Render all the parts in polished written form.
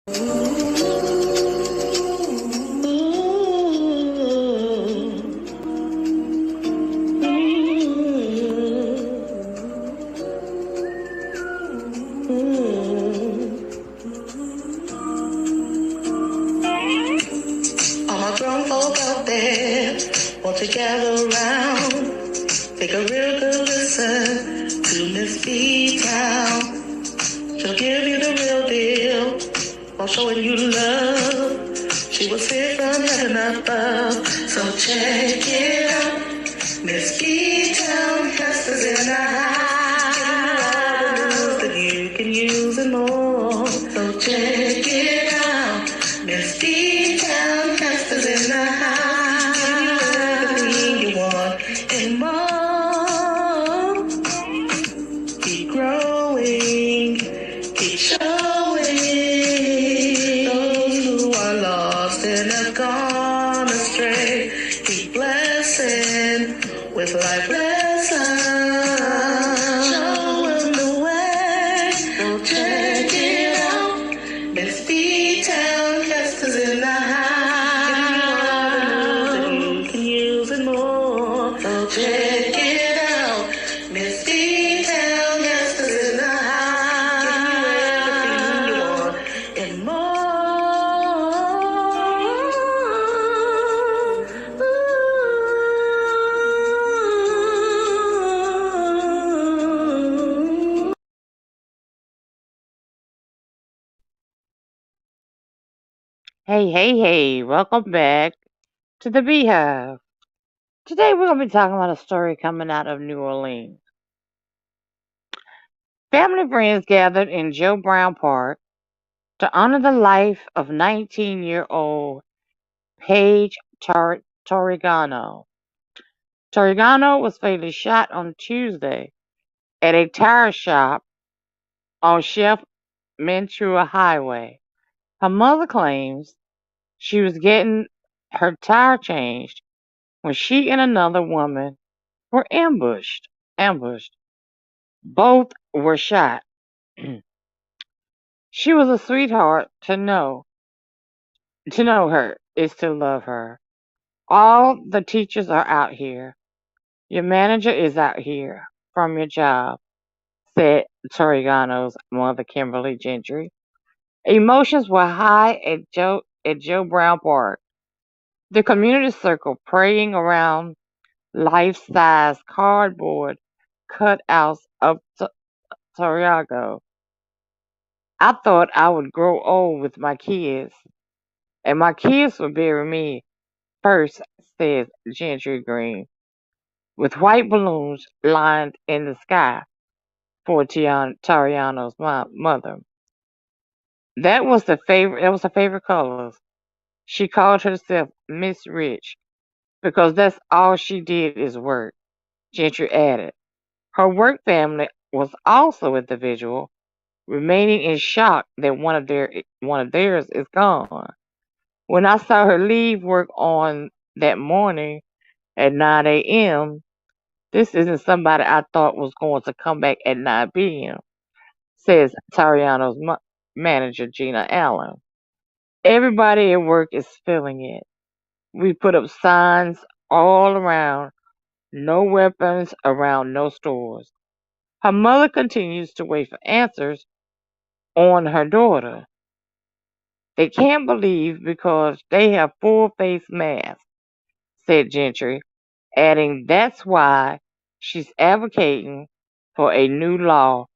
my grown folk out there want to gather around. Take a real good listen to Miss B-Town. She'll give you the real deal while showing you love. She was here from heaven above, so check it out. Miss B-Town Hester's in the house. Giving you all the news that you can use and more. So check it out. Miss B-Town Hester's in the house. Giving you everything you want and more. Keep growing, keep showing. Those who are lost and have gone astray, keep blessing with life lessons. Showing the way, so check it out. Miss B-Town Hester's in the house. Giving you all the news that you can use and more. So check it out. Miss B-Town Hester's in the house. Giving you everything you want and more. Hey, welcome back to the Beehive. Today we're going to be talking about a story coming out of New Orleans. Family and friends gathered in Joe Brown Park to honor the life of 19-year-old Paige Torregano. Torregano was fatally shot on Tuesday at a tire shop on Chef Mentura Highway. Her mother claims she was getting her tire changed when she and another woman were ambushed. Both were shot. She was a sweetheart. To know her is to love her. All the teachers are out here. Your manager is out here from your job, said Torregano's mother, Kimberly Gentry. Emotions were high at Joe Brown Park. The community circle praying around life-size cardboard cutouts of Torregano. I thought I would grow old with my kids, and my kids would bury me first, says Gentry Green, with white balloons lined in the sky for Tariano's mother. That was her favorite colors. She called herself Miss Rich because that's all she did is work, Gentry added. Her work family was also at the vigil, remaining in shock that one of theirs is gone. When I saw her leave work on that morning at 9 a.m., this isn't somebody I thought was going to come back at 9 p.m., says Tariano's manager, Gina Allen. Everybody at work is feeling it. We put up signs all around, no weapons around no stores. Her mother continues to wait for answers on her daughter. They can't believe because they have full face masks, said Gentry, adding that's why she's advocating for a new law,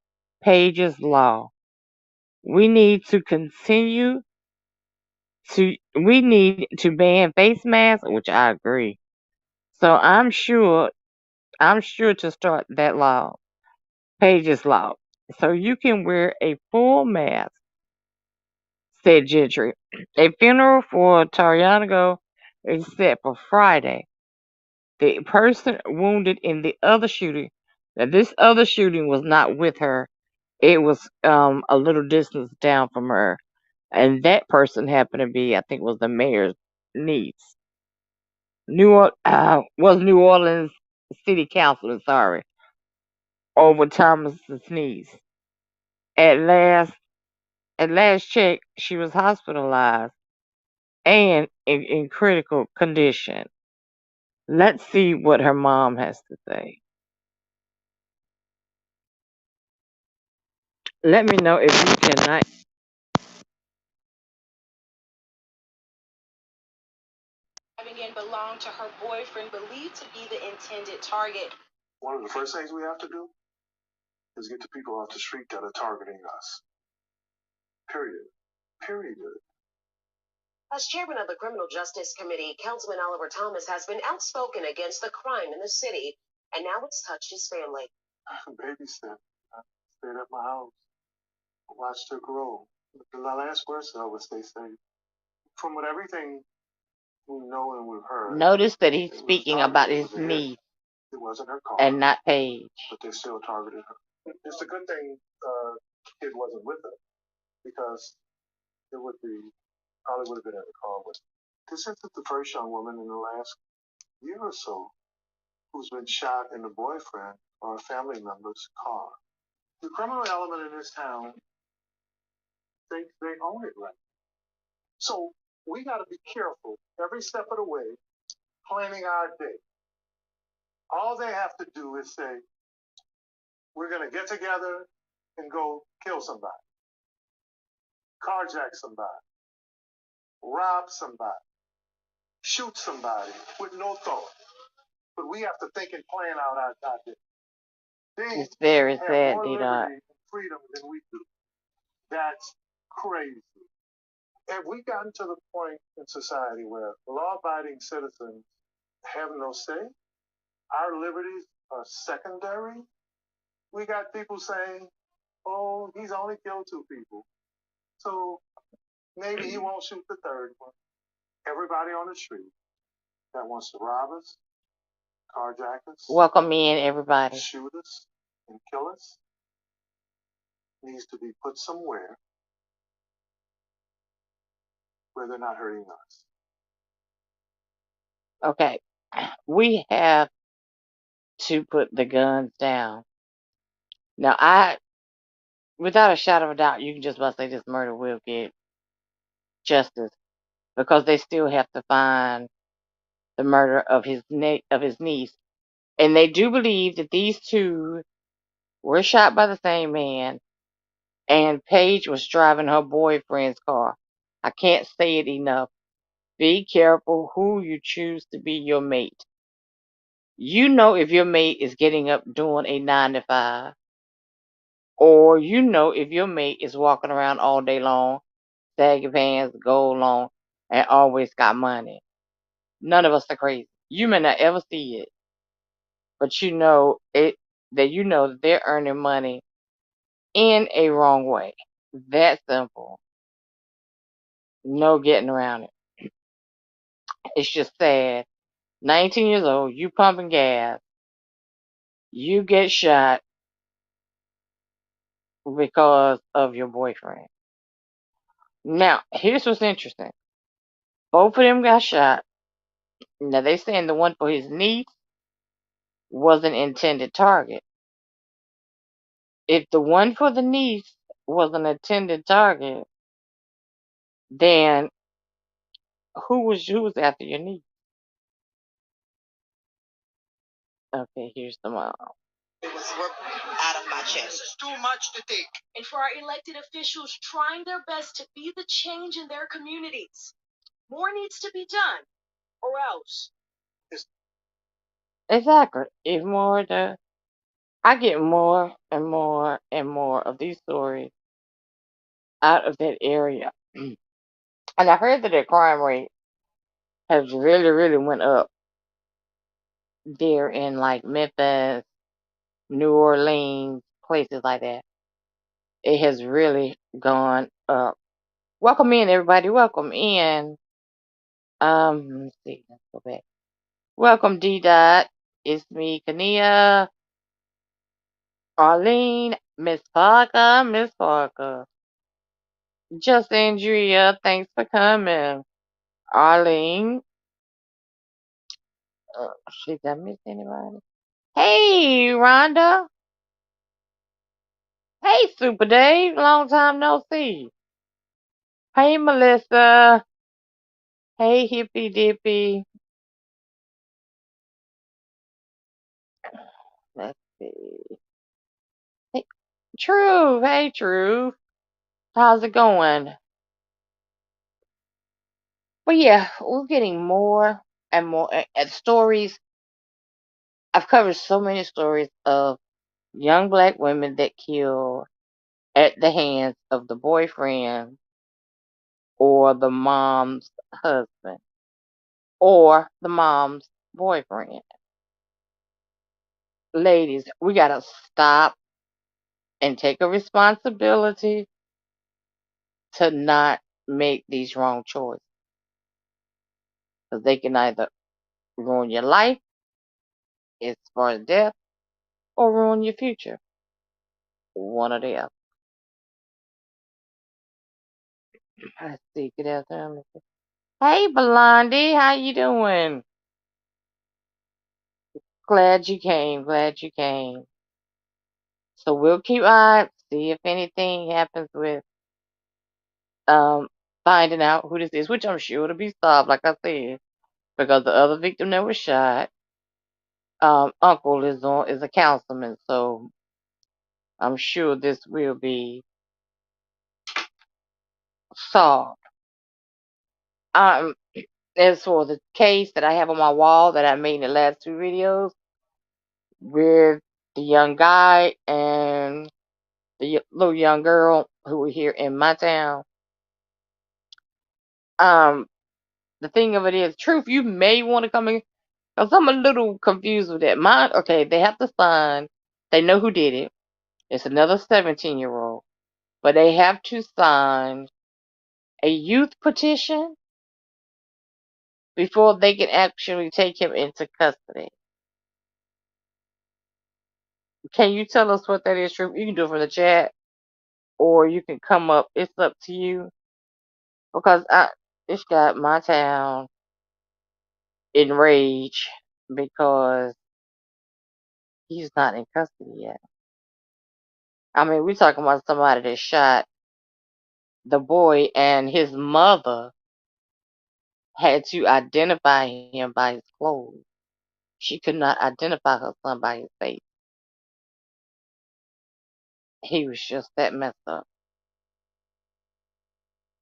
Paige's Law. We need to ban face masks, which I agree. So I'm sure to start that law, Paige's Law. So you can wear a full mask, said Gentry. A funeral for Tariano is set for Friday. The person wounded in the other shooting, now this other shooting was not with her. It was a little distance down from her. And that person happened to be, I think, was the mayor's niece. Was New Orleans City Councilor, sorry, over Thomas's niece. At last, At last check, she was hospitalized and in critical condition. Let's see what her mom has to say. Let me know if you cannot. And belonged to her boyfriend, believed to be the intended target. One of the first things we have to do is get the people off the street that are targeting us. Period. Period. As chairman of the Criminal Justice Committee, Councilman Oliver Thomas has been outspoken against the crime in the city, and now it's touched his family. Babysit. I stayed at my house, watched her grow. The last words though was stay safe. From what everything we know and we've heard. Notice that he's speaking about his niece It wasn't her car, and not Paige. but they still targeted her. It's a good thing kid wasn't with her because it would be probably would have been in the car with her. This isn't the first young woman in the last year or so who's been shot in a boyfriend or a family member's car. The criminal element in this town, they own it right. So we got to be careful every step of the way, planning our day. All they have to do is say, we're going to get together and go kill somebody, carjack somebody, rob somebody, shoot somebody with no thought. But we have to think and plan out our day. It's very They sad, have more D-Dot. liberty and freedom than we do. That's crazy. Have we gotten to the point in society where law-abiding citizens have no say? Our liberties are secondary? We got people saying, oh, he's only killed 2 people, so maybe he won't shoot the 3rd one. Everybody on the street that wants to rob us, carjack us, Welcome in, everybody. shoot us, and kill us needs to be put somewhere where they're not hurting us. Okay, we have to put the guns down. Now, without a shadow of a doubt, you can just about say this murder will get justice because they still have to find the murder of his niece, and they do believe that these 2 were shot by the same man, and Paige was driving her boyfriend's car. I can't say it enough. Be careful who you choose to be your mate. You know if your mate is getting up doing a 9 to 5, or you know if your mate is walking around all day long, saggy pants, gold long, and always got money. None of us are crazy. You may not ever see it, but you know that they're earning money in a wrong way. That simple. No getting around it. It's just sad. 19 years old, you pumping gas, you get shot because of your boyfriend. Now, here's what's interesting. Both of them got shot. Now, they saying the one for his niece was an intended target. If the one for the niece was an intended target, then who was after your niece? Okay, here's the mom. It was ripped out of my chest. It's too much to take. And for our elected officials trying their best to be the change in their communities. More needs to be done, or else. Exactly. I get more and more and more of these stories out of that area. And I heard that their crime rate has really, really went up there in like Memphis, New Orleans, places like that. It has really gone up. Welcome in, everybody. Welcome in. Let's see. Let's go back. Welcome, D Dot. It's me, Kania, Arlene, Miss Parker, Miss Parker. Just Andrea, thanks for coming. Arlene. Did I miss anybody? Hey, Rhonda. Hey, Super Dave. Long time no see. Hey, Melissa. Hey, Hippy Dippy. Let's see. Hey, True. Hey, True. How's it going? But yeah, we're getting more and more stories. I've covered so many stories of young black women that kill at the hands of the boyfriend or the mom's husband or the mom's boyfriend. Ladies, we gotta stop and take a responsibility to not make these wrong choices. Because they can either ruin your life as far as death or ruin your future. One or the other. Let's see, get out there. Hey, Blondie, how you doing? Glad you came. Glad you came. So we'll keep eyes, see if anything happens with um finding out who this is, which I'm sure to be solved, like I said, because the other victim that was shot, uncle is a councilman, so I'm sure this will be solved. Um, as for the case that I have on my wall that I made in the last two videos with the young guy and the little young girl who were here in my town, um, the thing of it is, truth, you may want to come in because I'm a little confused with that. Mine, okay, they have to sign. They know who did it. It's another 17-year-old, but they have to sign a youth petition before they can actually take him into custody. Can you tell us what that is, Truth? You can do it from the chat, or you can come up. It's up to you because it's got my town in rage because he's not in custody yet. I mean, we're talking about somebody that shot the boy, and his mother had to identify him by his clothes. She could not identify her son by his face. He was just that messed up.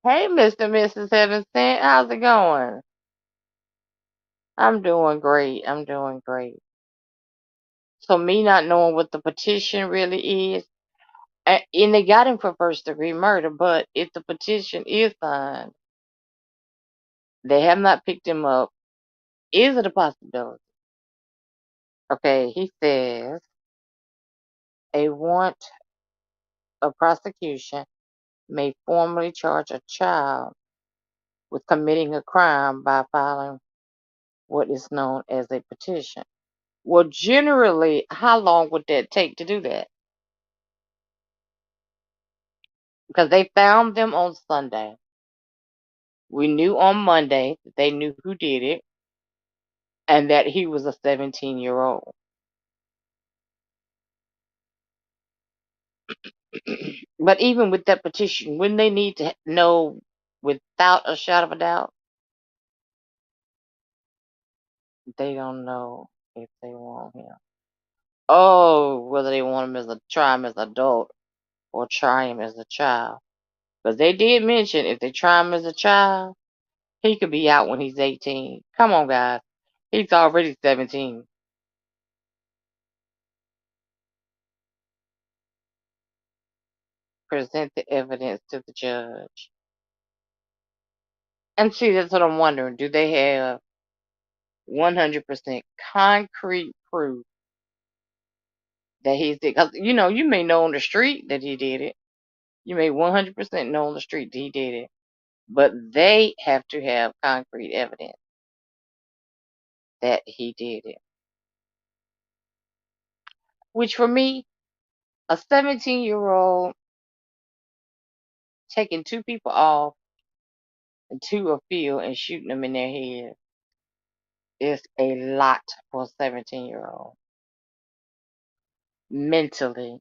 Hey, Mr. and Mrs. Heaven Sent, how's it going? I'm doing great. I'm doing great. So me not knowing what the petition really is, and they got him for first degree murder, but if the petition is signed, they have not picked him up. Is it a possibility? Okay, he says a warrant of prosecution may formally charge a child with committing a crime by filing what is known as a petition. Well, generally, how long would that take to do that? Because they found them on Sunday. We knew on Monday that they knew who did it and that he was a 17-year-old. But even with that petition, wouldn't they need to know without a shadow of a doubt? They don't know if they want him. Oh, whether they want him as try him as an adult or try him as a child. Because they did mention if they try him as a child, he could be out when he's 18. Come on, guys. He's already 17. Present the evidence to the judge. And see, that's what I'm wondering. Do they have 100% concrete proof that he's did? Because, you may know on the street that he did it. You may 100% know on the street that he did it. But they have to have concrete evidence that he did it. Which for me, a 17-year-old taking two people off into a field and shooting them in their head is a lot for a 17-year-old. Mentally.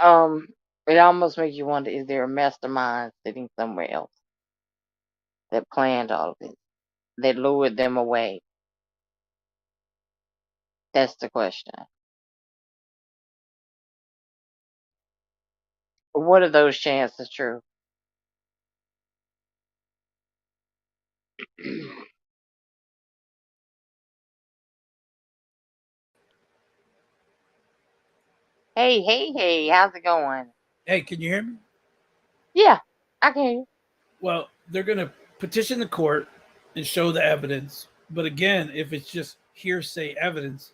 Um, It almost makes you wonder: is there a mastermind sitting somewhere else that planned all of this, that lured them away? That's the question. What are those chances true? Hey, hey, hey, how's it going? Hey, can you hear me? Yeah, I can hear you. Well, they're going to petition the court and show the evidence. But again, if it's just hearsay evidence,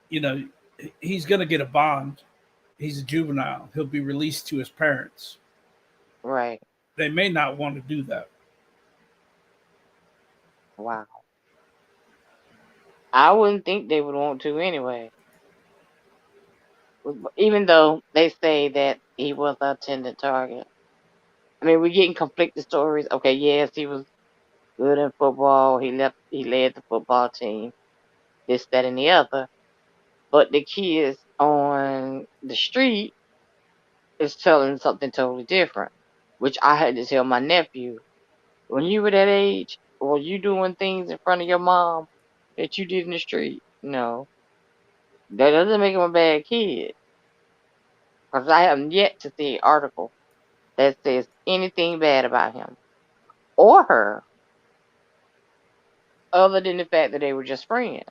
you know, he's going to get a bond. He's a juvenile. He'll be released to his parents. Right. They may not want to do that. Wow. I wouldn't think they would want to anyway. Even though they say that he was a intended target. I mean, we're getting conflicted stories. Okay, yes, he was good in football. He led the football team, this, that, and the other. But the kids on the street is telling something totally different, which I had to tell my nephew. When you were that age, were you doing things in front of your mom that you did in the street? No. That doesn't make him a bad kid. Because I have yet to see an article that says anything bad about him or her, other than the fact that they were just friends.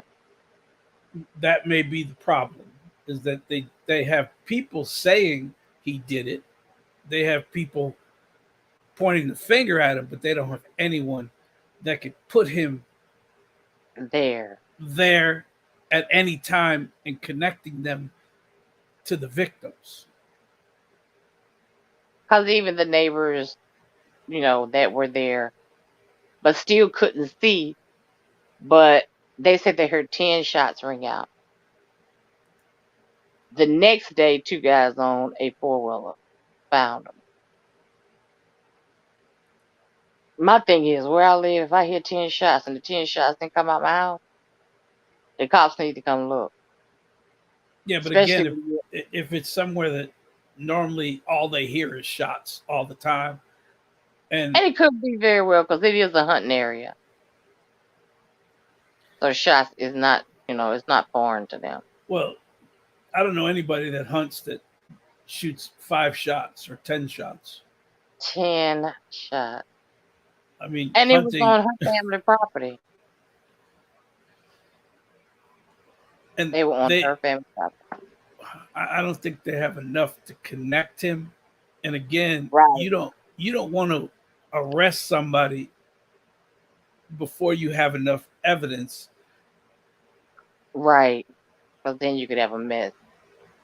That may be the problem, is that they have people saying he did it. They have people pointing the finger at him, but they don't have anyone that could put him There. there at any time and connecting them to the victims. Because even the neighbors, that were there, but still couldn't see, but they said they heard 10 shots ring out. The next day, two guys on a four-wheeler found them. My thing is, where I live, if I hear 10 shots and the 10 shots didn't come out my house, the cops need to come look. Yeah, but Especially again, when if it's somewhere that normally all they hear is shots all the time, and and it could be very well because it is a hunting area. So shots is not, it's not foreign to them. well, I don't know anybody that hunts that shoots 5 shots or 10 shots. 10 shots. I mean, And it was hunting, on her family property. and They were on they, her family property. I don't think they have enough to connect him. And again, Right, you don't want to arrest somebody before you have enough evidence. right. Because then you could have a mess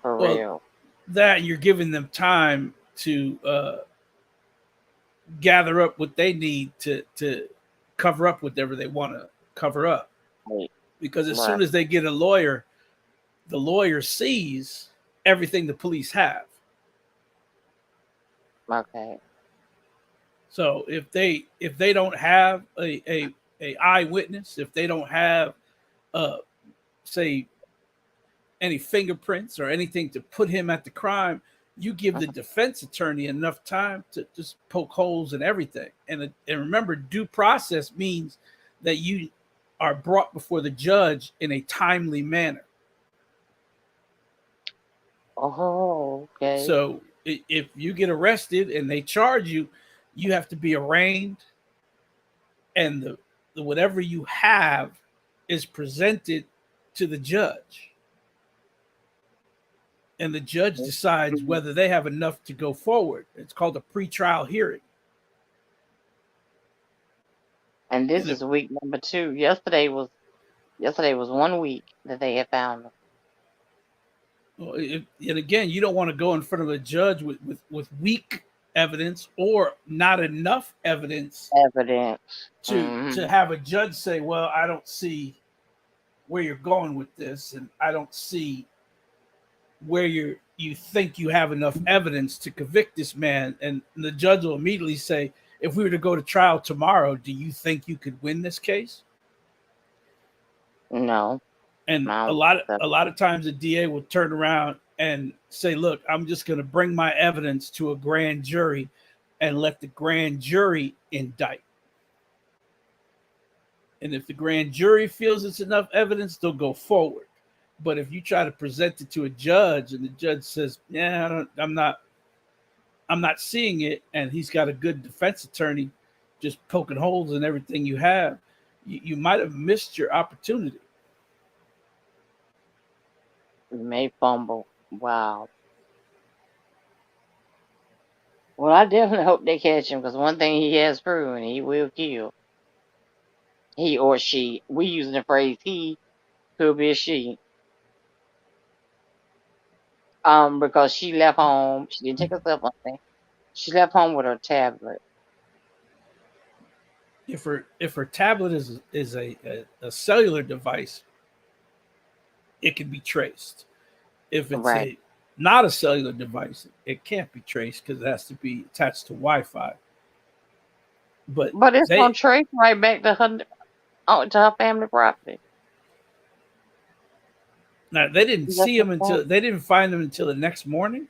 for Well, real. that you're giving them time to gather up what they need to cover up whatever they want to cover up. Right, Because as right. soon as they get a lawyer, the lawyer sees everything the police have. Okay. So if they don't have a eyewitness, if they don't have uh say any fingerprints or anything to put him at the crime, you give the Mhm. defense attorney enough time to just poke holes in everything. And remember, due process means that you are brought before the judge in a timely manner. Oh, okay. So if you get arrested and they charge you, you have to be arraigned, and the whatever you have is presented to the judge, and the judge decides Mhm. whether they have enough to go forward. It's called a pretrial hearing. And And this if, is week number 2. Yesterday was 1 week that they had found them. and again, you don't want to go in front of a judge with weak evidence or not enough evidence Evidence. to have a judge say, "Well, I don't see where you're going with this, and I don't see where you think you have enough evidence to convict this man." And the judge will immediately say, "If we were to go to trial tomorrow, do you think you could win this case?" No, And I a don't lot think so. a lot of times the DA will turn around and say, look, I'm just going to bring my evidence to a grand jury and let the grand jury indict. And if the grand jury feels it's enough evidence, they'll go forward. But if you try to present it to a judge and the judge says, yeah, I'm not seeing it, and he's got a good defense attorney just poking holes in everything you have, you might have missed your opportunity. May fumble. Wow. Well, I definitely hope they catch him, because one thing he has proven, he will kill. He or she. We using the phrase he, could be a she. Because she left home. She didn't take herself on thing. She left home with her tablet. If her tablet is a cellular device, it can be traced. If it's Right. a not a cellular device, it can't be traced because it has to be attached to Wi-Fi. But it's they gonna trace right back to her, to her family property. now they didn't That's see the him point. until they didn't find him until the next morning.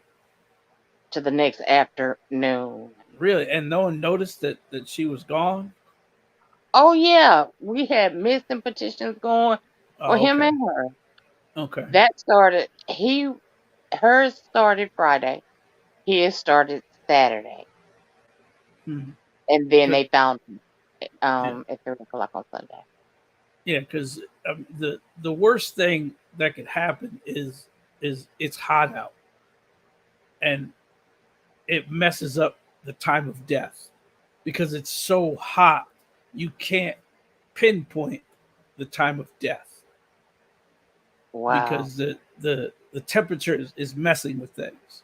To the next afternoon. Really, and no one noticed that she was gone. Oh yeah, we had missing petitions going for Oh, him okay, and her. okay. That started. Hers started Friday. His started Saturday, Hmm. and then they found him Yeah, at 3 o'clock on Sunday. yeah. Because the worst thing that could happen is it's hot out and it messes up the time of death because it's so hot you can't pinpoint the time of death Wow. because the temperature is messing with things,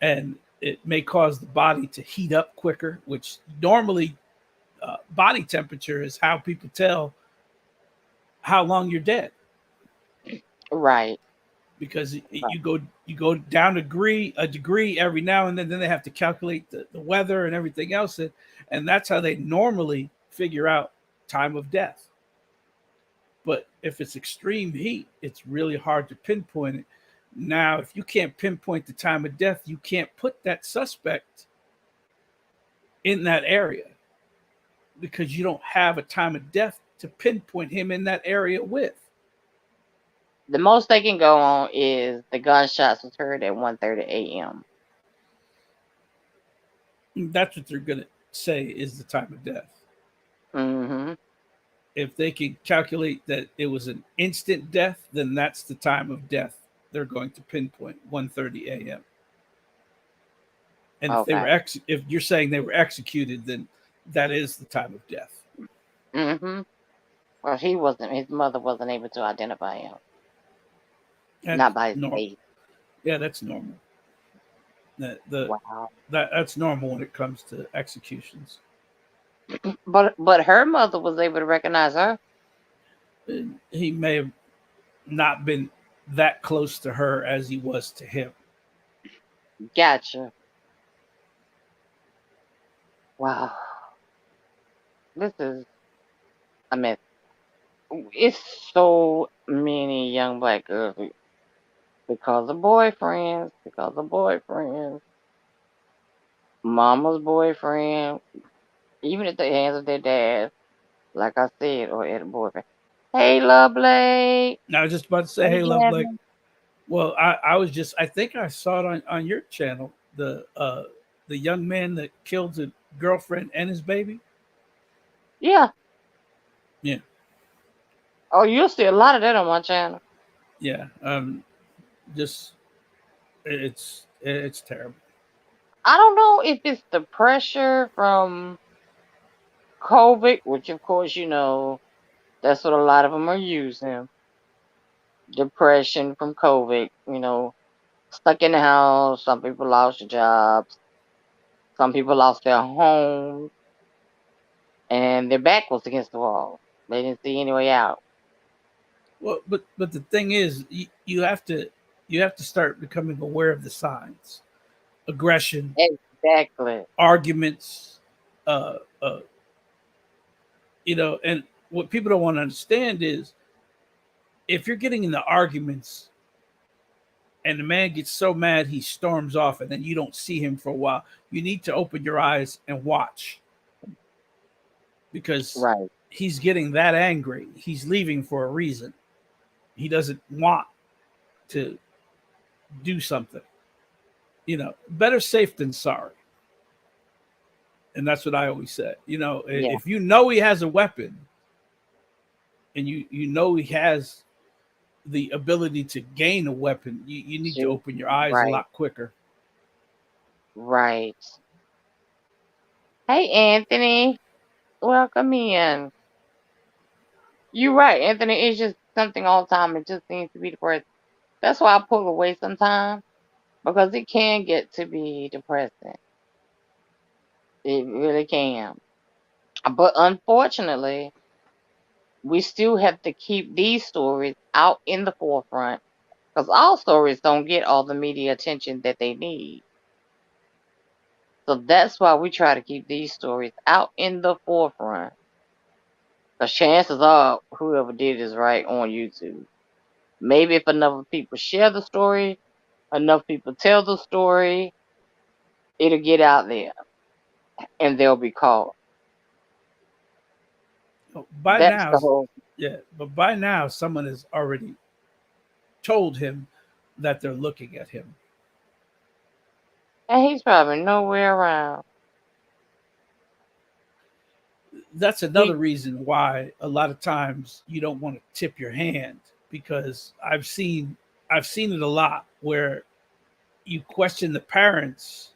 and it may cause the body to heat up quicker, which normally body temperature is how people tell how long you're dead, Right. because Right. you go down a degree every now and then they have to calculate the weather and everything else, and that's how they normally figure out time of death. But if it's extreme heat, it's really hard to pinpoint it. Now, if you can't pinpoint the time of death, you can't put that suspect in that area because you don't have a time of death to pinpoint him in that area with. The most they can go on is the gunshots was heard at 1:30 a.m. That's what they're going to say is the time of death. Mm-hmm. If they can calculate that it was an instant death, then that's the time of death they're going to pinpoint, 1:30 a.m. And Okay. if you're saying they were executed, then that is the time of death. Mm-hmm. Well, he wasn't. His mother wasn't able to identify him, That's not by his normal. face. Yeah, that's normal. Wow. That's normal when it comes to executions. But her mother was able to recognize her. He may have not been that close to her as he was to him. Gotcha. Wow. This is a mess. It's so many young black girls because of boyfriends, mama's boyfriend, even at the hands of their dad, like I said, or at a boyfriend. Hey, lovely. Now, I was just about to say, Hey, hey, love, like, Jasmine. well, I was just, I think I saw it on your channel, the young man that killed his girlfriend and his baby. Yeah. Yeah, Oh, you'll see a lot of that on my channel. yeah. Just it's terrible. I don't know if it's the pressure from COVID, which of course, that's what a lot of them are using. Depression from COVID, stuck in the house. Some people lost their jobs. Some people lost their homes, and their back was against the wall. They didn't see any way out. Well, but the thing is, you have to start becoming aware of the signs: aggression, Exactly. arguments, uh, uh, and what people don't want to understand is if you're getting into arguments and the man gets so mad he storms off, and then you don't see him for a while. You need to open your eyes and watch, because Right. he's getting that angry. He's leaving for a reason. He doesn't want to do something. Better safe than sorry. And that's what I always say. Yeah. If you know he has a weapon, and you know he has the ability to gain a weapon, you need to open your eyes a Right. lot quicker. Right. Hey, Anthony. Welcome in. You're right, Anthony. It's just something all the time. It just seems to be depressing. That's why I pull away sometimes, because it can get to be depressing. It really can. But unfortunately, we still have to keep these stories out in the forefront, because all stories don't get all the media attention that they need. So that's why we try to keep these stories out in the forefront. Because chances are, whoever did is right on YouTube. Maybe if enough people share the story, enough people tell the story, it'll get out there and they'll be caught. By That's now, the whole. yeah, but by now, someone has already told him that they're looking at him. And he's probably nowhere around. That's another reason why a lot of times you don't want to tip your hand, because I've seen it a lot where you question the parents,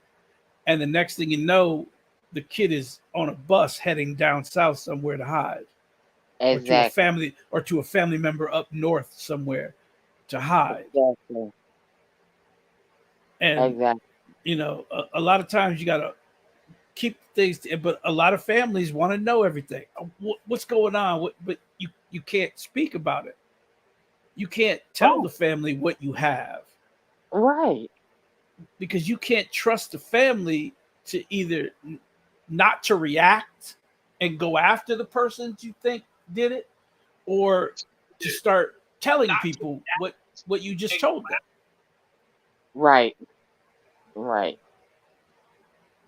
and the next thing you know, the kid is on a bus heading down south somewhere to hide, or to a Exactly. family member up north somewhere to hide. Exactly. And Exactly. a lot of times you got to keep things, but a lot of families want to know everything. What's going on? But you can't speak about it. You can't tell the family what you have, Right. because you can't trust the family to either not to react and go after the persons you think did it, or to start telling people what you just told them. Right. Right.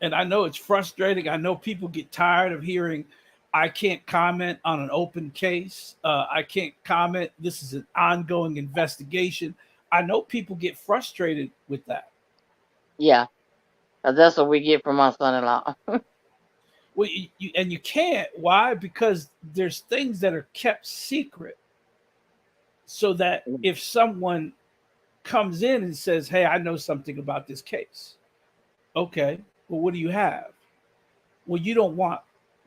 And I know it's frustrating. I know people get tired of hearing, I can't comment on an open case. I can't comment. This is an ongoing investigation. I know people get frustrated with that. Yeah. 'Cause that's what we get from my son-in-law. Well, and you can't. Why? Because there's things that are kept secret, so that if someone comes in and says, "Hey, I know something about this case," okay, well, what do you have? Well, you don't want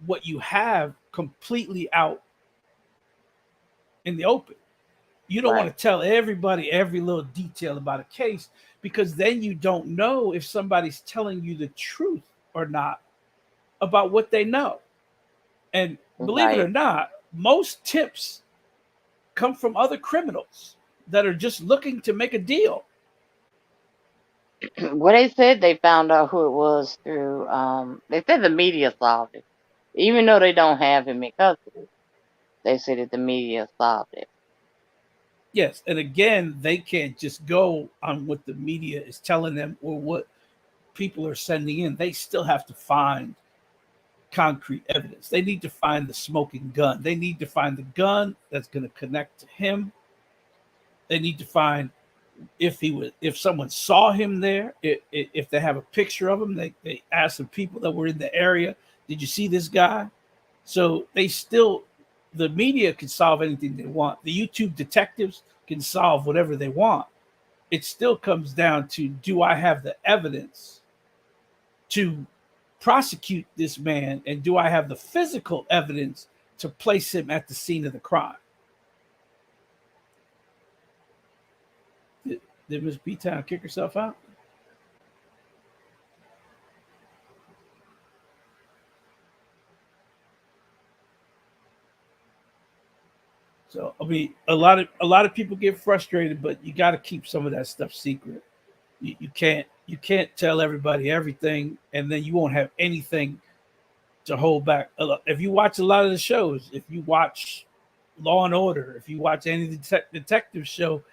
what you have completely out in the open. You don't Right. want to tell everybody every little detail about a case, because then you don't know if somebody's telling you the truth or not about what they know. And believe it or Right. not, most tips come from other criminals that are just looking to make a deal. Well, they said they found out who it was through. They said the media solved it, even though they don't have him in custody. They said that the media solved it. Yes, and again, they can't just go on what the media is telling them or what people are sending in. They still have to find concrete evidence. They need to find the smoking gun. They need to find the gun that's going to connect to him. They need to find if someone saw him there, if they have a picture of him. They ask the people that were in the area, did you see this guy? So the media can solve anything they want. The YouTube detectives can solve whatever they want. It still comes down to, do I have the evidence to prosecute this man, and do I have the physical evidence to place him at the scene of the crime? Did Miss B Town kick herself out? So I mean, a lot of people get frustrated, but you got to keep some of that stuff secret. You can't tell everybody everything, and then you won't have anything to hold back. If you watch a lot of the shows, if you watch Law and Order, if you watch any detective show,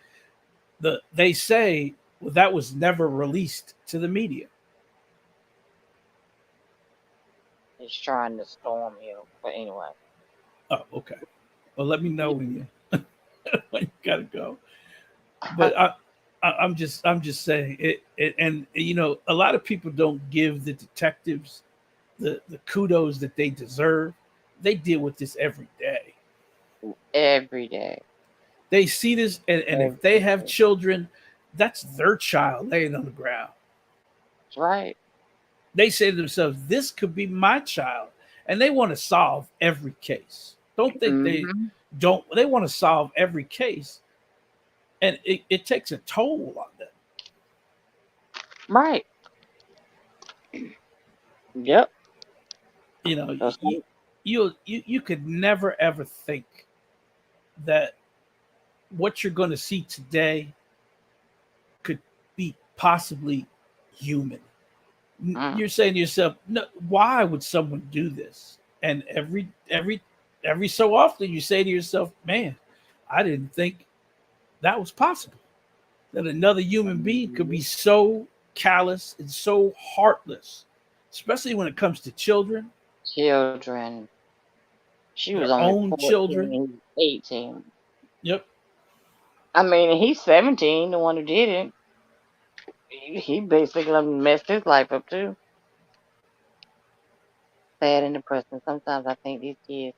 they say Well, that was never released to the media. He's trying to storm you. But anyway. Oh, okay. Well, let me know Yeah. when you when you gotta go. But I'm just saying it, and you know, a lot of people don't give the detectives the kudos that they deserve. They deal with this every day. Every day. They see this, and if Every they have day. children, that's their child laying on the ground. That's right. They say to themselves, "This could be my child," and they want to solve every case. Don't think they Hmm. don't. They want to solve every case, and it takes a toll on them. Right. Yep. You know, That's it. you could never ever think that what you're going to see today could be possibly human. Mm. You're saying to yourself, no, why would someone do this? And every so often you say to yourself, man, I didn't think that was possible. That another human being could be so callous and so heartless, especially when it comes to children, Children. She was their only own 14. children. He was 18. Yep. I mean, he's 17, the one who did it. He basically messed his life up too. Sad and depressing. Sometimes I think these kids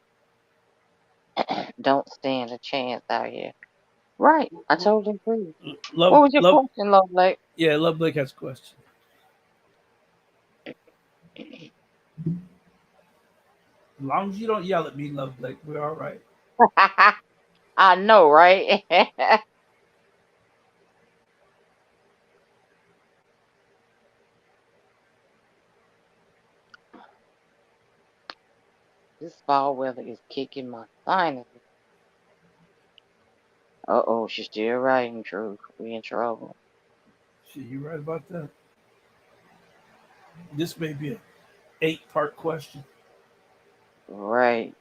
don't stand a chance out here. Right. I totally agree. What Love, was your love. question, Love Blake? Yeah, Love Blake has a question. As long as you don't yell at me, Love Blake, we're all right. I know, right? This fall weather is kicking my sinuses. Uh-oh, she's still writing, Truth. We in trouble. Shit, you right about that. This may be an 8-part question. Right.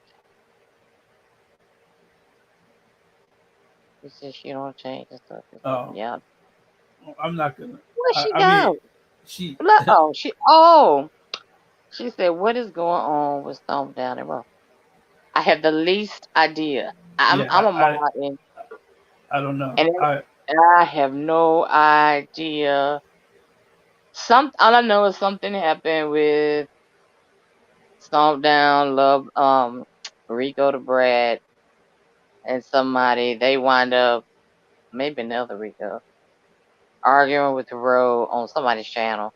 She says she don't change the subject. Oh, Yeah. I'm not gonna. Where'd she I mean, go? she. Look, she said, what is going on with Stomp Down the Road? I have the least idea. I'm Yeah, a mod I don't know. and I have no idea. All I know is something happened with Stomp Down, Love, Rico the Brad, and somebody. They wind up, maybe another Rico, arguing with Ro on somebody's channel,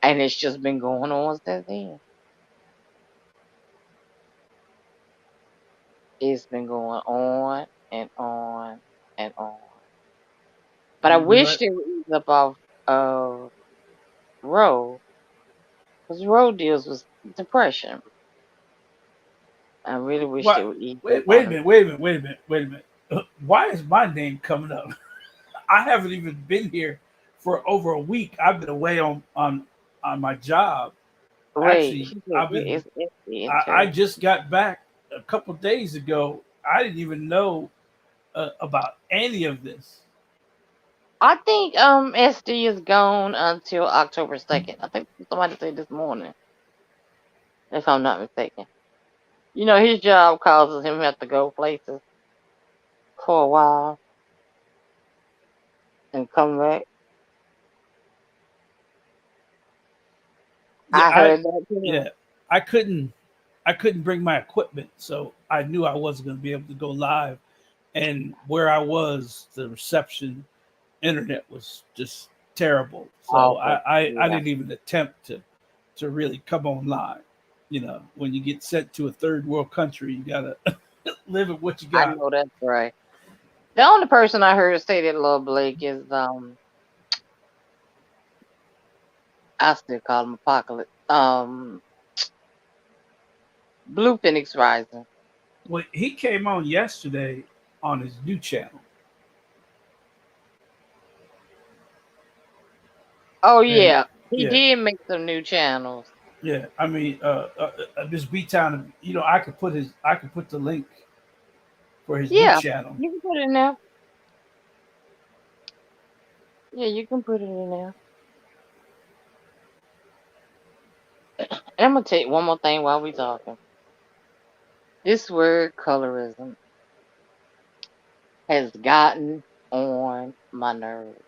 and it's just been going on since then. It's been going on and on and on. But I you're wish right. they would ease up off of Ro, because Ro deals with depression. I really wish they What? would ease up Wait, on wait a him. minute. Wait a minute. Wait a minute. Wait a minute. Why is my name coming up? I haven't even been here for over a week. I've been away on my job. Wait, Actually, she said I've been. it's the I intern. just got back a couple days ago. I didn't even know about any of this. I think SD is gone until October 2nd. I think somebody said this morning, if I'm not mistaken. You know, his job causes him to have to go places for a while and come back. Yeah, I heard that too. yeah, I couldn't I couldn't bring my equipment, so I knew I wasn't going to be able to go live. And where I was, the reception, internet was just terrible. So Awful. I Yeah, didn't even attempt to really come online. You know, when you get sent to a third world country, you gotta live with what you I got. know that's right. The only person I heard say that Love Blake is I still call him Apocalypse. Blue Phoenix Rising. Well, he came on yesterday on his new channel, Oh and yeah, he yeah, did make some new channels. yeah. I mean, this B Town. You know, I could put the link for his new Yeah, channel. you can put it in there. Yeah, you can put it in there. And I'm gonna tell you one more thing while we talking. This word colorism has gotten on my nerves.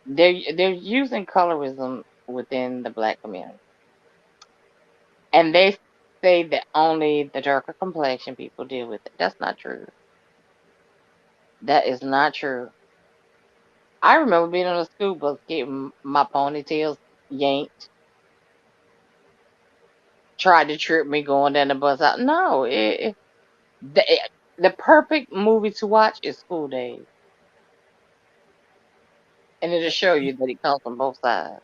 They're using colorism within the black community, and they say that only the darker complexion people deal with it. That's not true. That is not true. I remember being on a school bus getting my ponytails yanked, tried to trip me going down the bus out. No, the perfect movie to watch is School Days, and it'll show You, you that it comes from both sides.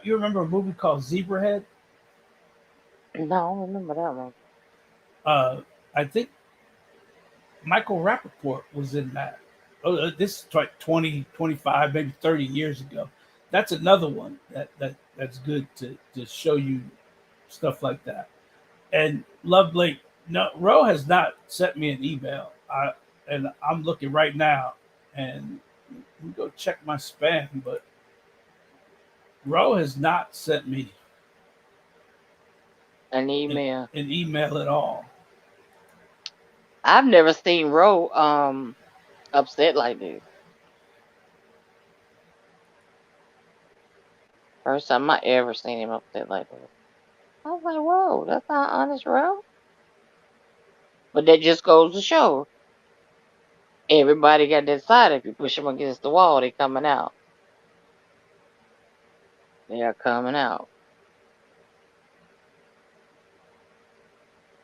you remember a movie called Zebrahead? No, I don't remember that one. Uh, I think Michael Rappaport was in that. Oh, this is like 20, 25, maybe 30 years ago. That's another one that's good to show you stuff like that. And Love Blake, no, Roe has not sent me an email. And I'm looking right now, and we go check my spam, but Roe has not sent me An an, email. an email at all. I've never seen Ro upset like this. First time I ever seen him upset like this. I was like, whoa, that's not honest, Ro. But that just goes to show everybody got that side. If you push them against the wall, they coming out. They are coming out.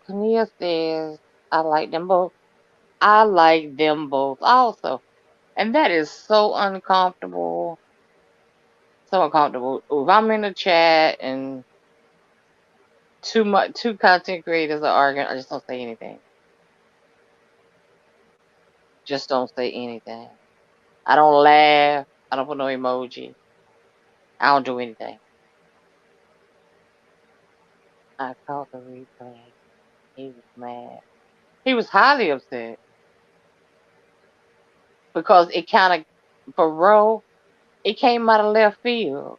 Tania says, I like them both. I like them both also. And that is so uncomfortable. So uncomfortable. If I'm in the chat and two content creators are arguing, I just don't say anything. Just don't say anything. I don't laugh. I don't put no emoji. I don't do anything. I called the replay. He was mad. He was highly upset because it kind of, for Ro, it came out of left field.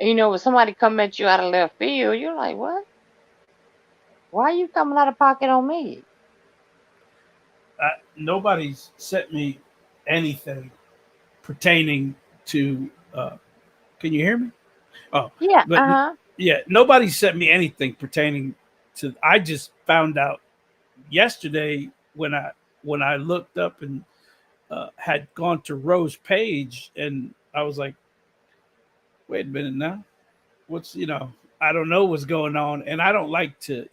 And when somebody come at you out of left field, you're like, what? Why are you coming out of pocket on me? Nobody's sent me anything pertaining to. Can you hear me? Oh, Yeah, but yeah, nobody sent me anything pertaining to. I just found out yesterday when I looked up and had gone to Rose Page, and I was like, wait a minute now, what's I don't know what's going on, and I don't like to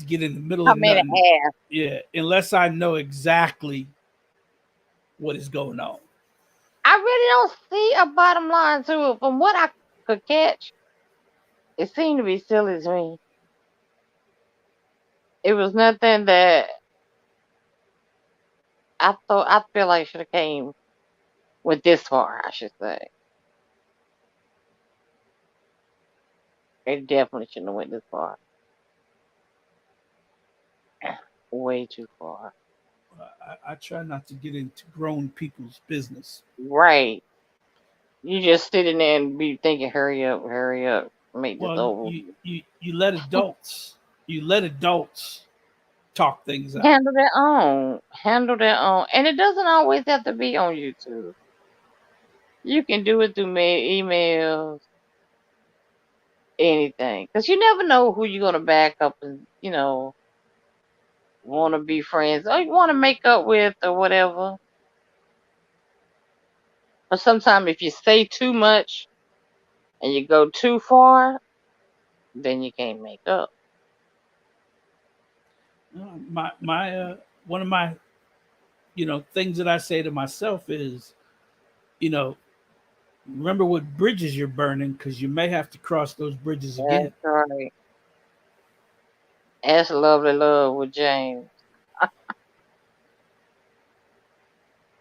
get in the middle of come in and nothing, ask. yeah, unless I know exactly what is going on. I really don't see a bottom line to it. From what I could catch, it seemed to be silly to me. It was nothing that I feel like should have came with this far, I should say. It definitely shouldn't have went this far. Way too far. I try not to get into grown people's business. Right. You just sitting there and be thinking, hurry up, make this Well, over. you let adults talk things out. Handle their own. Handle their own. And it doesn't always have to be on YouTube. You can do it through emails, anything. Because you never know who you're going to back up and, want to be friends or you want to make up with or whatever. But sometimes if you say too much and you go too far, then you can't make up. My one of my things that I say to myself is, you know, remember what bridges you're burning because you may have to cross those bridges again. That's right. That's lovely love with James.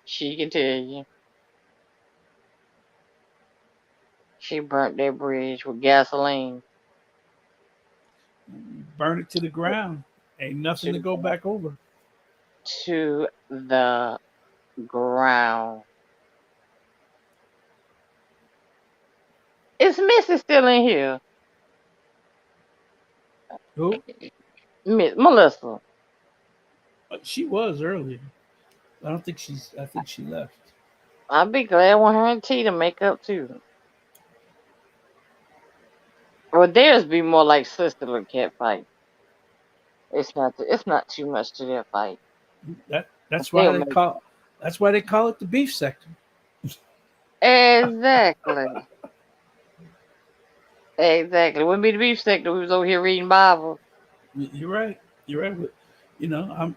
She can tell you. She burnt that bridge with gasoline Burn it to the ground. Ain't nothing to to the go ground. back over. to the ground. Is Missy still in here? Who? Miss Melissa. She was earlier. I don't think she's. I think she left. I'll be glad when her and Tina make up too. Or theirs be more like sister and cat fight. It's not too much to their fight. That's why They'll they make call. That's why they call it the beef sector. exactly. Exactly. Wouldn't be the beef sector. We was over here reading Bible You're right. You're right. But,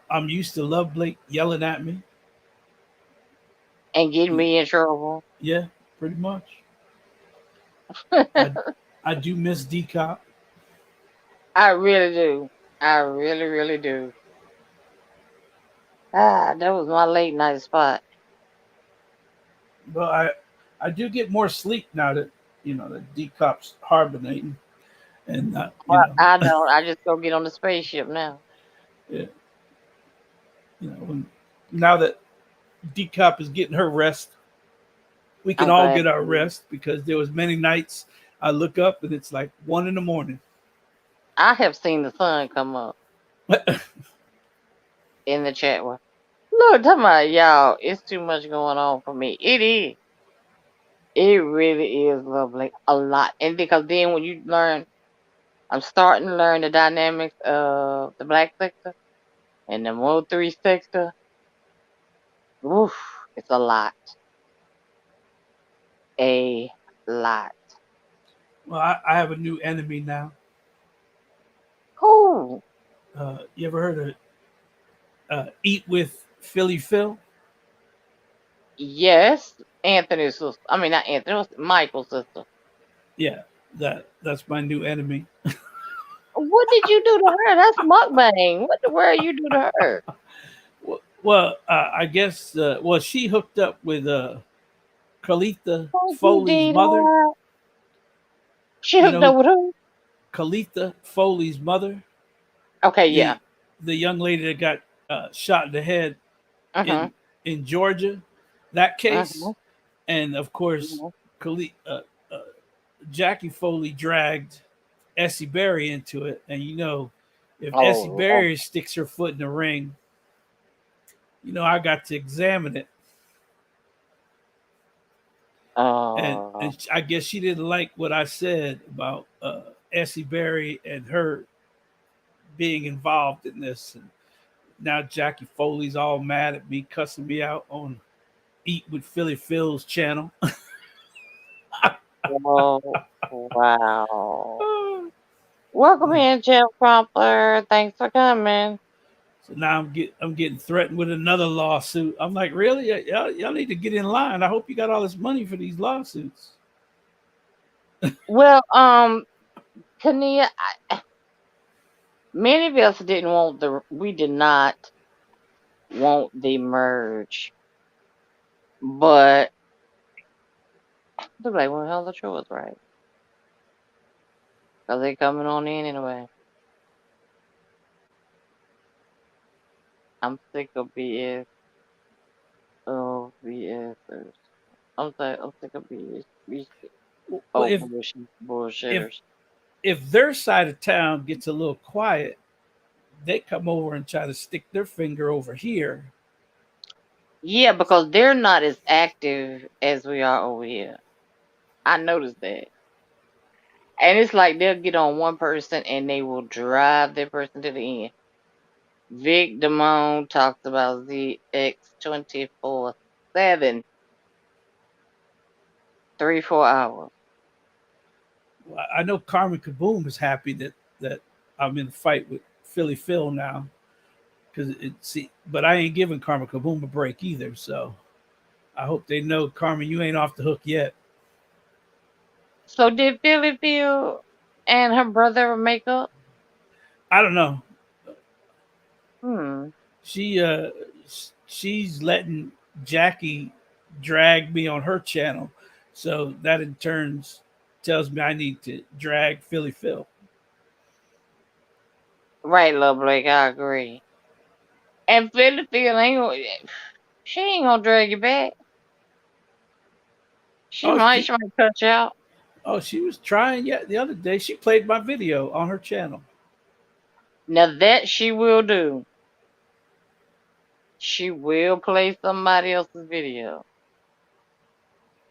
I'm used to Love Blake yelling at me. and getting me in trouble. Yeah, pretty much. I I do miss D Cop. I really do. I really, really do. Ah, that was my late night spot. But I do get more sleep now that that D Cop's hibernating, and Well, I don't. I just go get on the spaceship now. yeah, when, now that D Cop is getting her rest, we can I'm all glad. get our rest because there was many nights I look up and it's like 1 a.m. I have seen the sun come up in the chat room. Look, talking about y'all, it's too much going on for me. It is. It really is lovely. A lot. And because then when you learn, I'm starting to learn the dynamics of the black sector and the Mo 3 sector. Oof, it's a lot. A lot. Well, I have a new enemy now. Who? You ever heard of Eat with Philly Phil? Yes, Anthony's sister. I mean, not Anthony, it was Michael's sister. Yeah, that's my new enemy. What did you do to her? That's mukbang. What the world you do to her? Well, I guess she hooked up with Kalitha Thank you, Foley's mother. Dita. She You hooked know up with who? Kalitha Foley's mother, Okay, yeah. the young lady that got shot in the head Uh-huh. in Georgia, that case, Uh-huh. and of course, Uh-huh. Uh, Jackie Foley dragged Essie Berry into it, and if Essie Oh, oh, Berry sticks her foot in the ring, I got to examine it, oh. and I guess she didn't like what I said about Essie Berry and her being involved in this, and now Jackie Foley's all mad at me, cussing me out on Eat with Philly Phil's channel. Oh, wow. Welcome in, Jeff Crumpler. Thanks for coming. So now I'm getting threatened with another lawsuit. I'm like, really? Y'all need to get in line. I hope you got all this money for these lawsuits. Well, Kania, many of us didn't want we did not want the merge, but look like, well, hell, the truth was right. Because they coming on in anyway. I'm sick of BS. Oh, BSers. I'm sick of BS. Well, Oh, if bullshitters. if their side of town gets a little quiet, they come over and try to stick their finger over here. Yeah, because they're not as active as we are over here. I noticed that. And it's like they'll get on one person and they will drive that person to the end. Vic Damone talks about ZX 24/7, 3-4 hours. Well, I know Carmen Kaboom is happy that I'm in a fight with Philly Phil now, but I ain't giving Carmen Kaboom a break either. So I hope they know, Carmen, you ain't off the hook yet. So did Philly Phil and her brother ever make up? I don't know. Hmm. She she's letting Jackie drag me on her channel, so that in turns tells me I need to drag Philly Phil. Right, Love Blake, I agree. And Philly Phil ain't she ain't gonna drag you back. She Oh, might cut you out. she was trying. Yeah, the other day she played my video on her channel. Now that she will do. She will play somebody else's video.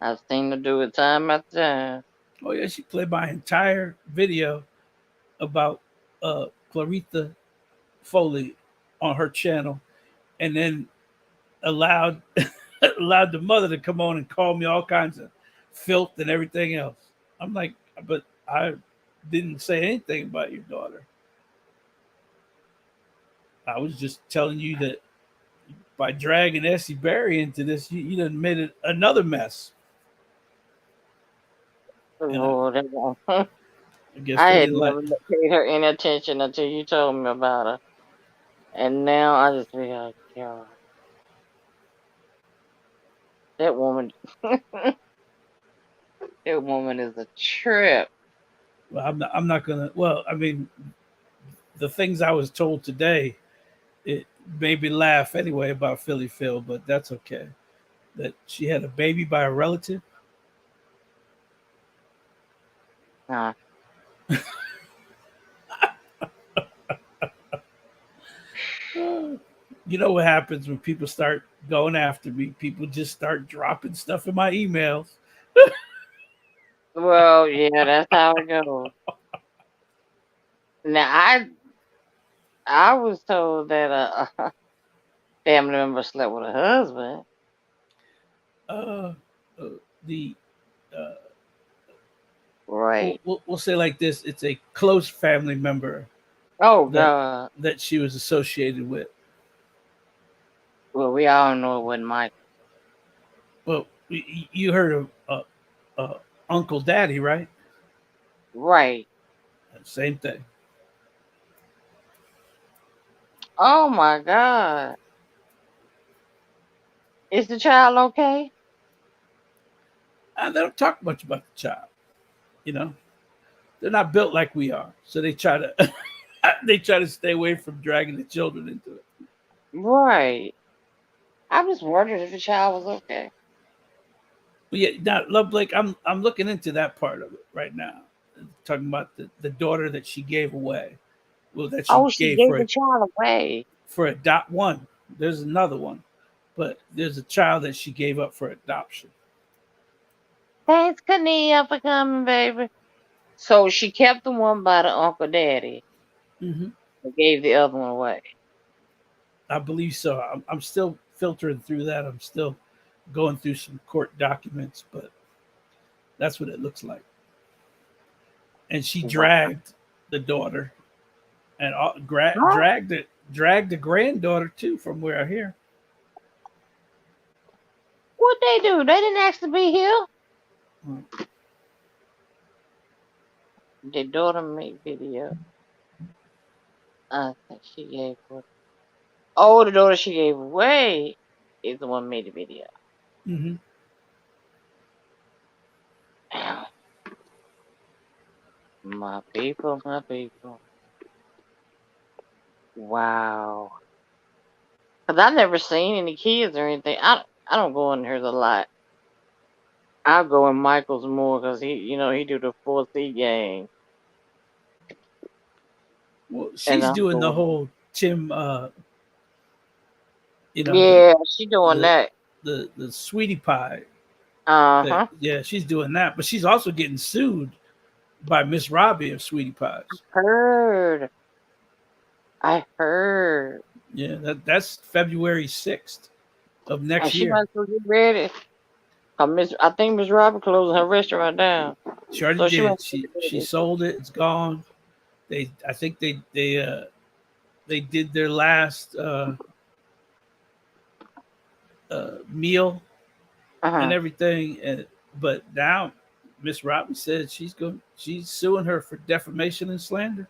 I've seen her do it time after time. Oh yeah, she played my entire video about Clarita Foley on her channel, and then allowed allowed the mother to come on and call me all kinds of filth and everything else. I'm like, but I didn't say anything about your daughter. I was just telling you that by dragging Essie Berry into this, you done made it another mess. And Lord, I guess I they had didn't like. never paid her any attention until you told me about her. And now I just feel like, God, that woman, that woman is a trip. Well, I'm not gonna. Well, I mean, the things I was told today, it made me laugh anyway about Philly Phil, but that's okay. That she had a baby by a relative. Nah. You know what happens when people start going after me? People just start dropping stuff in my emails. Well, yeah, that's how it goes. Now, I was told that a family member slept with her husband. Uh, uh the Right. we'll say like this: it's a close family member Oh, that God. she was associated with. Well, we all know it wasn't Mike. Well, you heard of Uncle Daddy, right? Right. Same thing. Oh, my God. Is the child okay? They don't talk much about the child. You know, they're not built like we are, so they try to they try to stay away from dragging the children into it. Right. I was wondering if the child was okay. But yeah, now Love Blake, I'm looking into that part of it right now. Talking about the daughter that she gave away. Well, that she Oh, she gave gave the child away. for adopt one. There's another one, but there's a child that she gave up for adoption. Thanks, Kania, for coming, baby. So she kept the one by the Uncle Daddy Hmm. and gave the other one away. I believe so. I'm still filtering through that. I'm still going through some court documents, but that's what it looks like. And she Wow. dragged the daughter and Huh? dragged the granddaughter too, from where I hear. What they do? They didn't ask to be here. Mm. The daughter made video. I think she gave her. Oh, the daughter she gave away is the one who made the video. Mm-hmm. My people, my people. Wow. Cause I've never seen any kids or anything. I don't go in here a lot. I'll go in Michael's more because he do the 4C game, Well, and she's I'm doing the going. whole Tim, you know, Yeah, she doing the that. the sweetie pie. Uh-huh. Yeah, she's doing that, but she's also getting sued by Miss Robbie of Sweetie Pies. Heard. I heard. Yeah, that's February 6th of And next she year. might as well get ready. I think Miss Robert closing her restaurant down. She already So she did. must She sold it. It's gone. I think they did their last meal and uh-huh. everything, but now Miss Robbie said she's suing her for defamation and slander.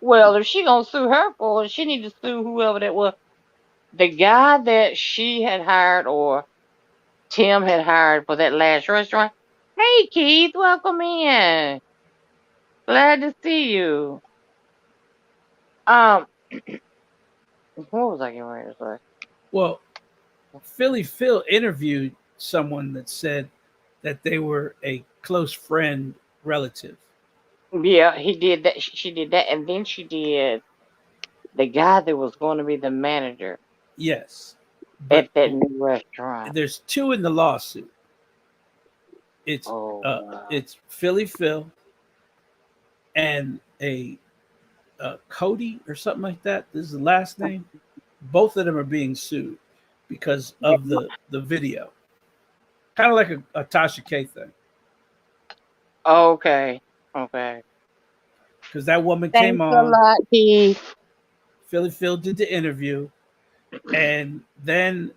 Well, if she gonna sue her for it, she need to sue whoever that was. The guy that she had hired or Tim had hired for that last restaurant. Hey Keith, welcome in. Glad to see you. Um, What was I getting ready to say? Well, Philly Phil interviewed someone that said that they were a close friend relative. Yeah, he did that. She did that, and then she did the guy that was going to be the manager Yes, but at that new restaurant. there's two in the lawsuit. It's Oh wow. it's Philly Phil and a Cody or something like that. This is the last name. Both of them are being sued because of the video. Kind of like a Tasha K thing. Okay. Okay. Because that woman came Thanks a on, lot, Keith. Philly Phil did the interview, and then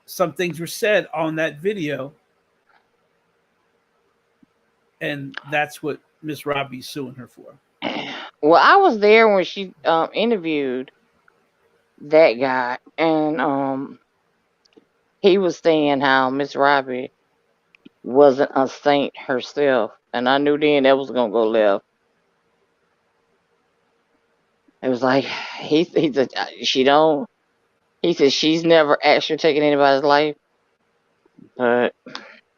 some things were said on that video, and that's what Miss Robbie's suing her for. Well, I was there when she interviewed that guy, and he was saying how Miss Robbie wasn't a saint herself, and I knew then that was gonna go left. It was like he said she don't. He said she's never actually taken anybody's life, but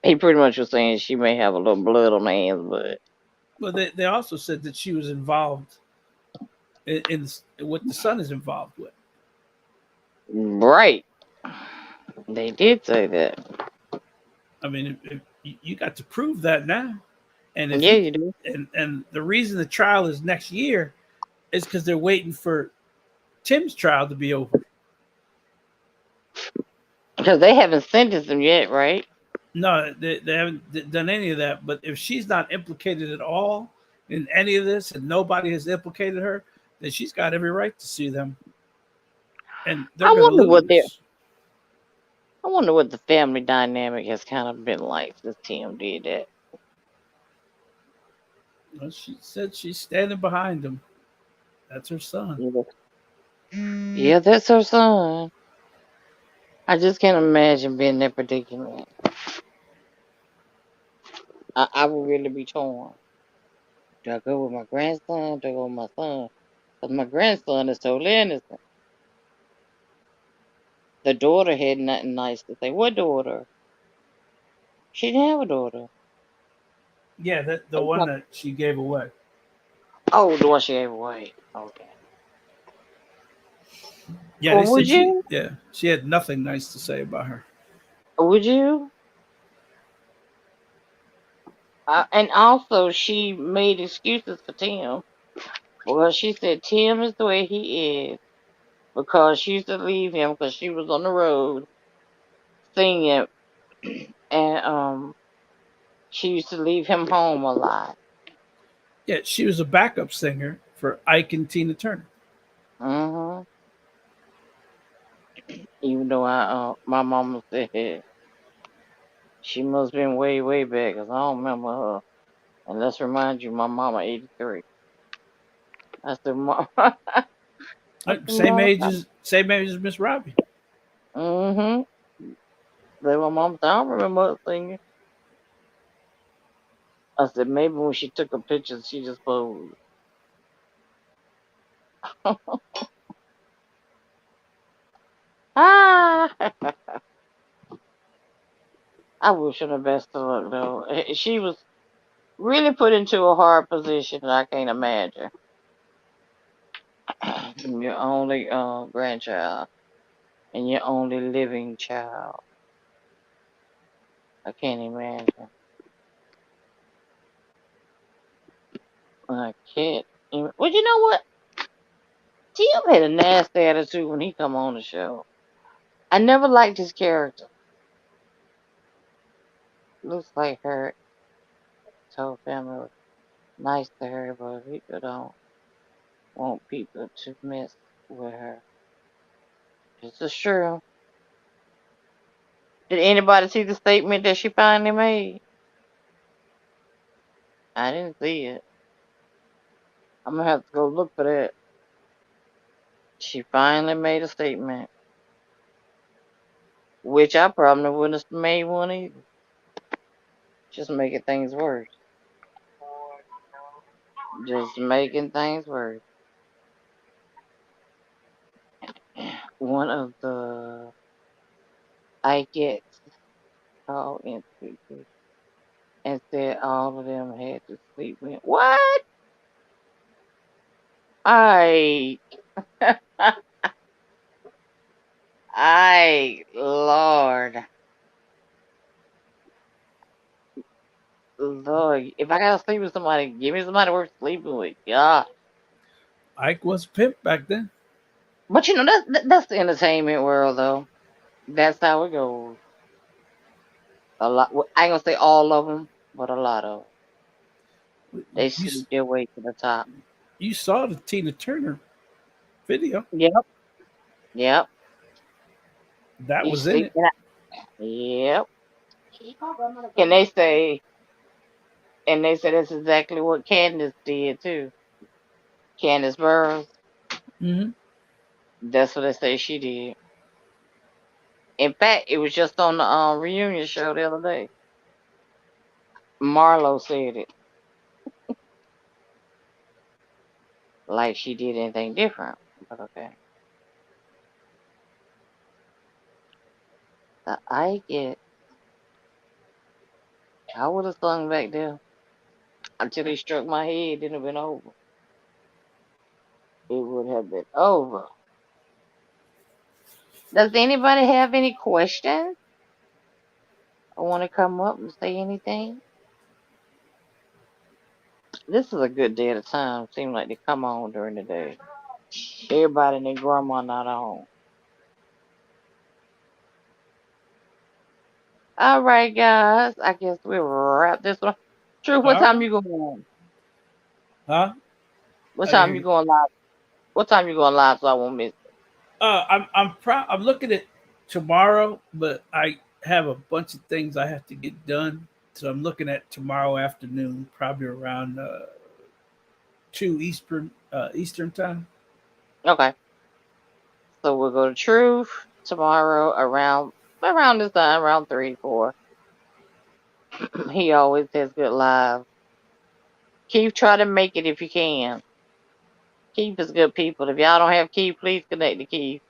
he pretty much was saying she may have a little blood on her hands, but But they also said that she was involved in what the son is involved with. right. They did say that. I mean, if you got to prove that now, and if Yeah, you you do. and the reason the trial is next year is because they're waiting for Tim's trial to be over. Because they haven't sentenced him yet, right? No, they haven't done any of that. But if she's not implicated at all in any of this, and nobody has implicated her, then she's got every right to sue them, and they're I going to wonder what their lose. I wonder what the family dynamic has kind of been like since Tim did that. Well, she said she's standing behind him. That's her son. Yeah, yeah, that's her son. I just can't imagine being in that predicament. I would really be torn. Do I go with my grandson? Do I go with my son? Because my grandson is totally innocent. The daughter had nothing nice to say. What daughter? She didn't have a daughter. Yeah, that the Oh, one that she gave away. oh, the one she gave away. Okay. Yeah, Well, they would said she. you? Yeah, she had nothing nice to say about her. Would you? And also, she made excuses for Tim. Well, she said Tim is the way he is because she used to leave him because she was on the road singing, and she used to leave him home a lot. Yeah, she was a backup singer for Ike and Tina Turner. Hmm. Even though my mama said she must have been way, way back because I don't remember her. And let's remind you, my mama 83. I said, Mom, I said, Mom, Same age as Miss Robbie. mm-hmm. Then my mom said, I don't remember her singing. I said, maybe when she took a picture, she just posed. Ah, I wish her the best of luck, though. She was really put into a hard position that I can't imagine. Your only grandchild and your only living child. I can't imagine. I can't. Well, you know what? Tim had a nasty attitude when he come on the show. I never liked his character. Looks like her whole family was nice to her, but people don't want people to mess with her. This is true. Did anybody see the statement that she finally made? I didn't see it. I'm gonna have to go look for that. She finally made a statement, which I probably wouldn't have made one either. Just making things worse. Just making things worse. one of the I get called into and said all of them had to sleep with. What? I, Lord, Lord, if I gotta sleep with somebody, give me somebody worth sleeping with. Yeah. Ike was a pimp back then. But you know, that's the entertainment world, though. That's how it goes. A lot. Well, I ain't gonna say all of them, but a lot of them. They You sleep their way to the top. you saw the Tina Turner video. Yep. Yep. That You was in sleep it. it out. Yep. And they say, that's exactly what Candace did too. Candace Burroughs. Hmm. That's what they say she did. In fact, it was just on the reunion show the other day. Marlo said it like she did anything different. But okay. I get. I would have sung back there until he struck my head. Then it been over. It would have been over. Does anybody have any questions? I want to come up and say anything? This is a good day at a time. Seems like they come on during the day. Everybody and their grandma not on. All right, guys. I guess we'll wrap this one. True, what All time right. you going? Huh? What I didn't time hear you you. going live? What time you going live so I won't miss it? I'm proud. I'm looking at tomorrow, but I have a bunch of things I have to get done. So I'm looking at tomorrow afternoon, probably around 2 Eastern time. Okay. So we'll go to Truth tomorrow around this time, around 3, 4. He always has good live. Keith, try to make it if you can. Keith is good people. If y'all don't have Keith, please connect to Keith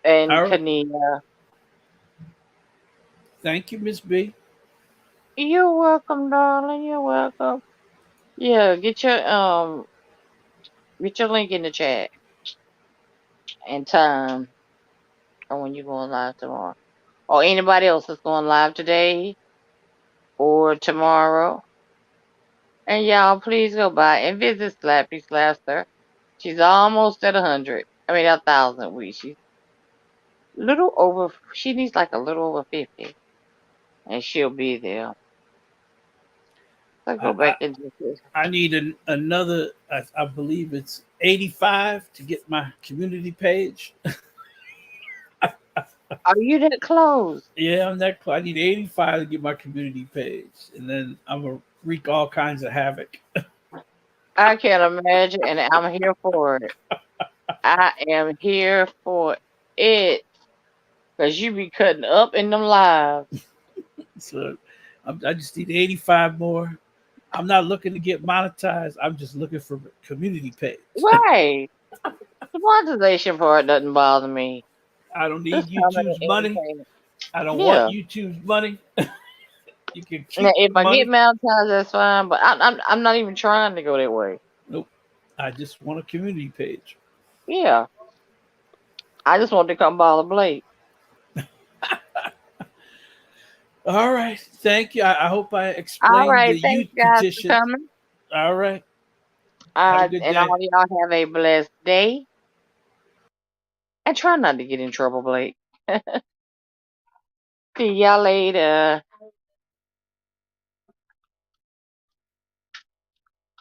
and All right. Kania. Thank you, Miss B. You're welcome, darling. You're welcome. Yeah, get your link in the chat and time or when you're going live tomorrow. Or anybody else that's going live today or tomorrow. And y'all please go by and visit Slappy Slaster. She's almost at 100. I mean 1,000. She's little over. She needs like a little over 50, and she'll be there. So I go I, back and just. I need another. I believe it's 85 to get my community page. Are you that close? Yeah, I'm that close. I need 85 to get my community page, and then I'm gonna wreak all kinds of havoc. I can't imagine, and I'm here for it. I am here for it. Cause you be cutting up in them lives. So I just need 85 more. I'm not looking to get monetized. I'm just looking for a community page. Right. The monetization part doesn't bother me. I don't Just need coming YouTube's and money. entertaining. I don't want Yeah. YouTube's money. You can Now, keep if the I get money. monetized, that's fine. But I'm not even trying to go that way. Nope. I just want a community page. Yeah. I just want to come bother Blake. All right. Thank you. I hope I All explained right. the Thanks, youth guys, for petition. coming. All right. Have a good And all day. of y'all have a blessed day. And try not to get in trouble, Blake. See y'all later.